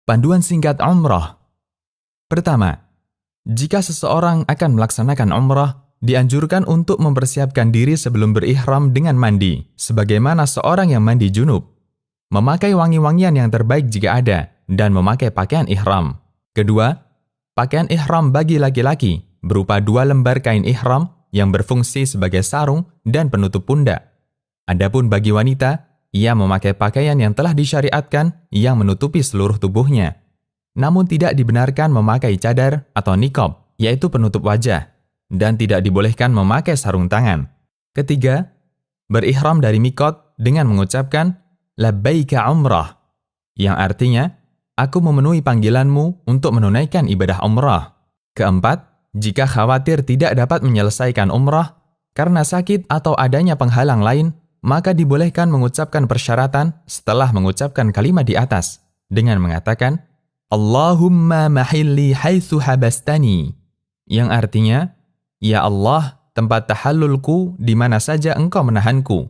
Panduan singkat umrah. Pertama, jika seseorang akan melaksanakan umrah, dianjurkan untuk mempersiapkan diri sebelum berihram dengan mandi, sebagaimana seorang yang mandi junub. Memakai wangi-wangian yang terbaik jika ada, dan memakai pakaian ihram. Kedua, pakaian ihram bagi laki-laki berupa 2 lembar kain ihram yang berfungsi sebagai sarung dan penutup pundak. Adapun bagi wanita, ia memakai pakaian yang telah disyariatkan yang menutupi seluruh tubuhnya. Namun tidak dibenarkan memakai cadar atau niqab, yaitu penutup wajah, dan tidak dibolehkan memakai sarung tangan. Ketiga, berihram dari miqat dengan mengucapkan labbaika umrah, yang artinya, aku memenuhi panggilanmu untuk menunaikan ibadah umrah. Keempat, jika khawatir tidak dapat menyelesaikan umrah karena sakit atau adanya penghalang lain, maka dibolehkan mengucapkan persyaratan setelah mengucapkan kalimat di atas dengan mengatakan Allahumma mahilli haitsu habastani, yang artinya, ya Allah, tempat tahallulku di mana saja engkau menahanku.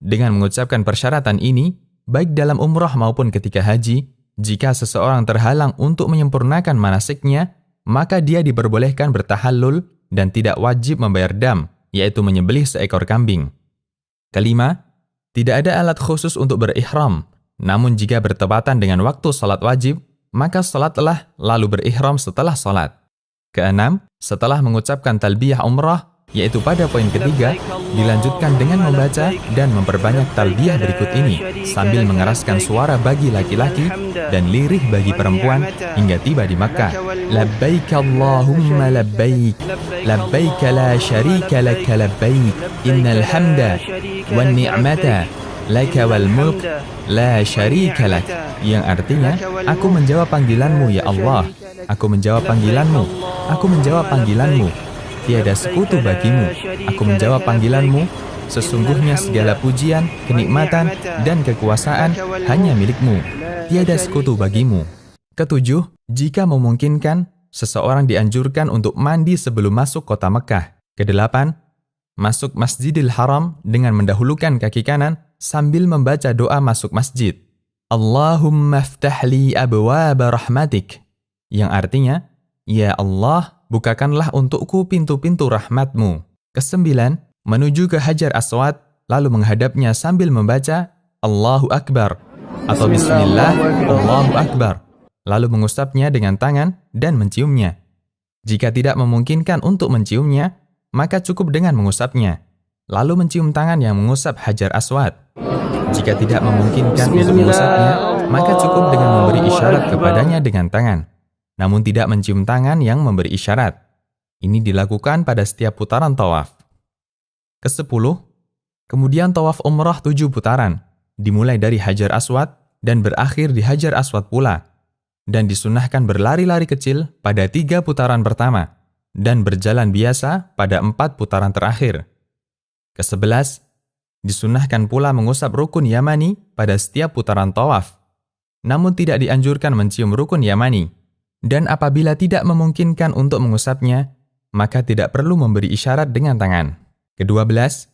Dengan mengucapkan persyaratan ini, baik dalam umrah maupun ketika haji, jika seseorang terhalang untuk menyempurnakan manasiknya, maka dia diperbolehkan bertahallul dan tidak wajib membayar dam, yaitu menyembelih seekor kambing. Kelima, tidak ada alat khusus untuk berihram, namun jika bertepatan dengan waktu salat wajib, maka salatlah lalu berihram setelah salat. Keenam, setelah mengucapkan talbiyah umrah, yaitu pada poin ketiga, dilanjutkan dengan membaca dan memperbanyak talbiyah berikut ini, sambil mengeraskan suara bagi laki-laki dan lirih bagi perempuan hingga tiba di Makkah. Labbaik Allahumma labbaik, labbaik la syarika laka labbaik, innal hamda wan ni'mata laka wal mulk la syarika lak, yang artinya, aku menjawab panggilanmu ya Allah, aku menjawab panggilanmu, aku menjawab panggilanmu, tiada sekutu bagimu, aku menjawab panggilanmu, sesungguhnya segala pujian, kenikmatan, dan kekuasaan hanya milikmu, tiada sekutu bagimu. Ketujuh, jika memungkinkan, seseorang dianjurkan untuk mandi sebelum masuk kota Mekah. Kedelapan, masuk Masjidil Haram dengan mendahulukan kaki kanan sambil membaca doa masuk masjid. Allahumma ftahli abwaba rahmatik, yang artinya, ya Allah, bukakanlah untukku pintu-pintu rahmatmu. Kesembilan, menuju ke Hajar Aswad, lalu menghadapnya sambil membaca Allahu Akbar atau Bismillah, Allahu Akbar, lalu mengusapnya dengan tangan dan menciumnya. Jika tidak memungkinkan untuk menciumnya, maka cukup dengan mengusapnya, lalu mencium tangan yang mengusap Hajar Aswad. Jika tidak memungkinkan untuk mengusapnya, maka cukup dengan memberi isyarat kepadanya dengan tangan, namun tidak mencium tangan yang memberi isyarat. Ini dilakukan pada setiap putaran tawaf. Kesepuluh, kemudian tawaf umrah 7 putaran, dimulai dari Hajar Aswad dan berakhir di Hajar Aswad pula, dan disunahkan berlari-lari kecil pada 3 putaran pertama, dan berjalan biasa pada 4 putaran terakhir. Ke-11, disunahkan pula mengusap rukun Yamani pada setiap putaran tawaf, namun tidak dianjurkan mencium rukun Yamani. Dan apabila tidak memungkinkan untuk mengusapnya, maka tidak perlu memberi isyarat dengan tangan. Ke-12,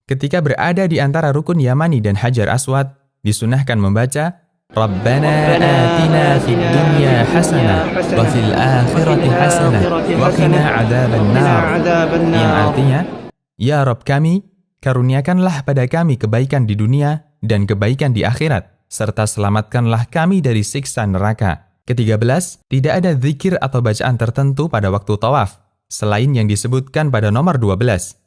ketika berada di antara rukun Yamani dan Hajar Aswad, disunahkan membaca Rabbana atina fid dunya hasanah wa fil akhirati hasanah wa qina adzabannar, yang artinya, ya Rabb kami, karuniakanlah pada kami kebaikan di dunia dan kebaikan di akhirat, serta selamatkanlah kami dari siksa neraka. Ke-13, tidak ada zikir atau bacaan tertentu pada waktu tawaf, selain yang disebutkan pada nomor 12.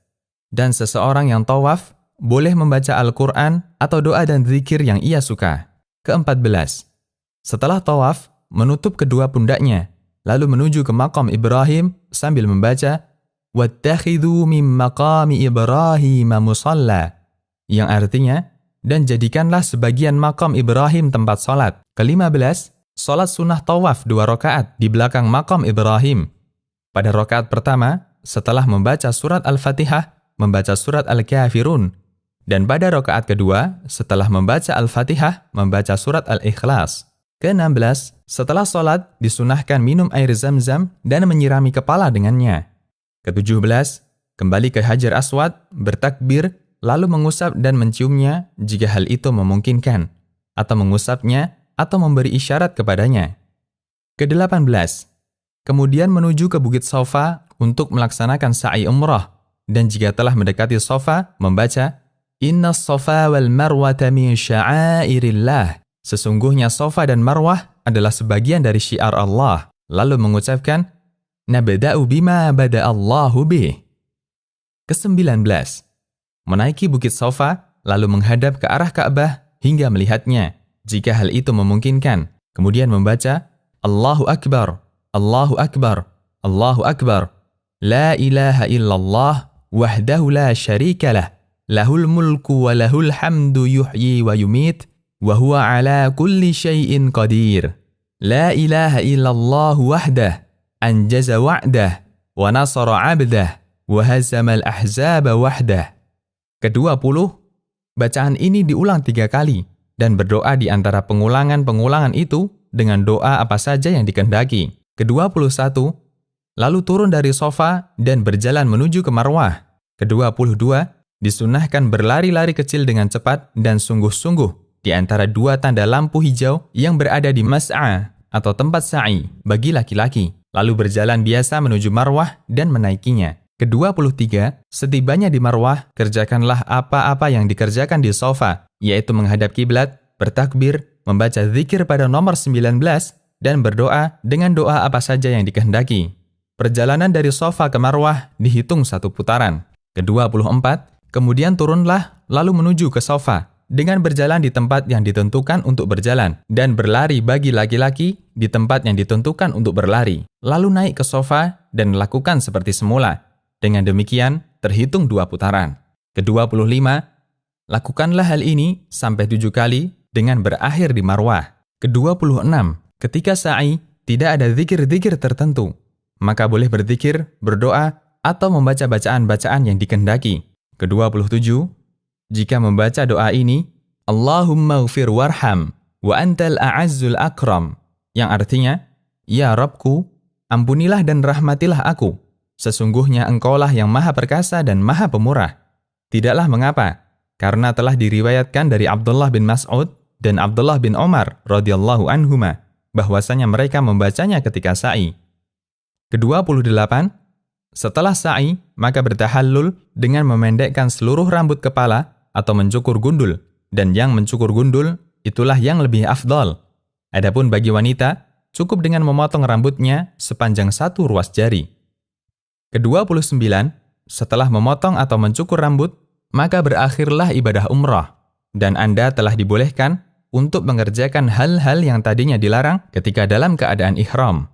Dan seseorang yang tawaf boleh membaca Al-Quran atau doa dan zikir yang ia suka. Ke-14, setelah tawaf, menutup kedua pundaknya, lalu menuju ke makam Ibrahim sambil membaca وَاتَّخِذُوا مِن مَقَامِ إِبْرَاهِيمَ مُصَلَّى, yang artinya, dan jadikanlah sebagian makam Ibrahim tempat salat. Ke-15, salat sunnah tawaf 2 rakaat di belakang makam Ibrahim. Pada rakaat pertama, setelah membaca surat Al-Fatihah, membaca surat Al-Kafirun. Dan pada rakaat kedua, setelah membaca Al-Fatihah, membaca surat Al-Ikhlas. Ke-16, setelah salat, disunahkan minum air zam-zam dan menyirami kepala dengannya. Ke-17, kembali ke Hajar Aswad, bertakbir, lalu mengusap dan menciumnya jika hal itu memungkinkan, atau mengusapnya atau memberi isyarat kepadanya. Ke-18. Kemudian menuju ke Bukit Safa untuk melaksanakan sa'i umrah, dan jika telah mendekati Safa, membaca, Inna Safa wal Marwata min sya'airillah. Sesungguhnya Safa dan Marwah adalah sebagian dari syiar Allah. Lalu mengucapkan, Nabda'u bima bada'allahu bih. Ke-19. Menaiki Bukit Safa, lalu menghadap ke arah Ka'bah hingga melihatnya, jika hal itu memungkinkan. Kemudian membaca, Allahu Akbar, Allahu Akbar, Allahu Akbar. La ilaha illallah, wahdahu la syarika lah, lahul mulku wa lahul hamdu yuhyi wa yumit, wa huwa ala kulli syai'in qadir. La ilaha illallah wahdah, anjaza wa'dah, wa nasara abdah, wa hazamal ahzaba wahdah. Ke-20, bacaan ini diulang 3 kali dan berdoa di antara pengulangan-pengulangan itu dengan doa apa saja yang dikehendaki. Ke-21, lalu turun dari Safa dan berjalan menuju ke Marwah. Ke-22, disunahkan berlari-lari kecil dengan cepat dan sungguh-sungguh di antara 2 tanda lampu hijau yang berada di Mas'a atau tempat sa'i bagi laki-laki, lalu berjalan biasa menuju Marwah dan menaikinya. Ke-23, setibanya di Marwah, kerjakanlah apa-apa yang dikerjakan di Safa, yaitu menghadap kiblat, bertakbir, membaca zikir pada nomor 19, dan berdoa dengan doa apa saja yang dikehendaki. Perjalanan dari Safa ke Marwah dihitung 1 putaran. Ke-24, kemudian turunlah lalu menuju ke Safa, dengan berjalan di tempat yang ditentukan untuk berjalan, dan berlari bagi laki-laki di tempat yang ditentukan untuk berlari. Lalu naik ke Safa dan lakukan seperti semula. Dengan demikian, terhitung 2 putaran. Ke-25, lakukanlah hal ini sampai 7 kali dengan berakhir di Marwah. Ke-26, ketika sa'i, tidak ada zikir-zikir tertentu, maka boleh berzikir, berdoa, atau membaca bacaan-bacaan yang dikehendaki. Ke-27, jika membaca doa ini, Allahumma ghfir warham, wa antal a'azzul akram, yang artinya, Ya Rabbku, ampunilah dan rahmatilah aku. Sesungguhnya engkaulah yang maha perkasa dan maha pemurah. Tidaklah mengapa, karena telah diriwayatkan dari Abdullah bin Mas'ud dan Abdullah bin Omar radhiyallahu anhuma, bahwasanya mereka membacanya ketika sa'i. Ke-28, setelah sa'i, maka bertahallul dengan memendekkan seluruh rambut kepala atau mencukur gundul, dan yang mencukur gundul itulah yang lebih afdal. Adapun bagi wanita, cukup dengan memotong rambutnya sepanjang 1 ruas jari. Ke-29, setelah memotong atau mencukur rambut, maka berakhirlah ibadah umrah, dan Anda telah dibolehkan untuk mengerjakan hal-hal yang tadinya dilarang ketika dalam keadaan ihram.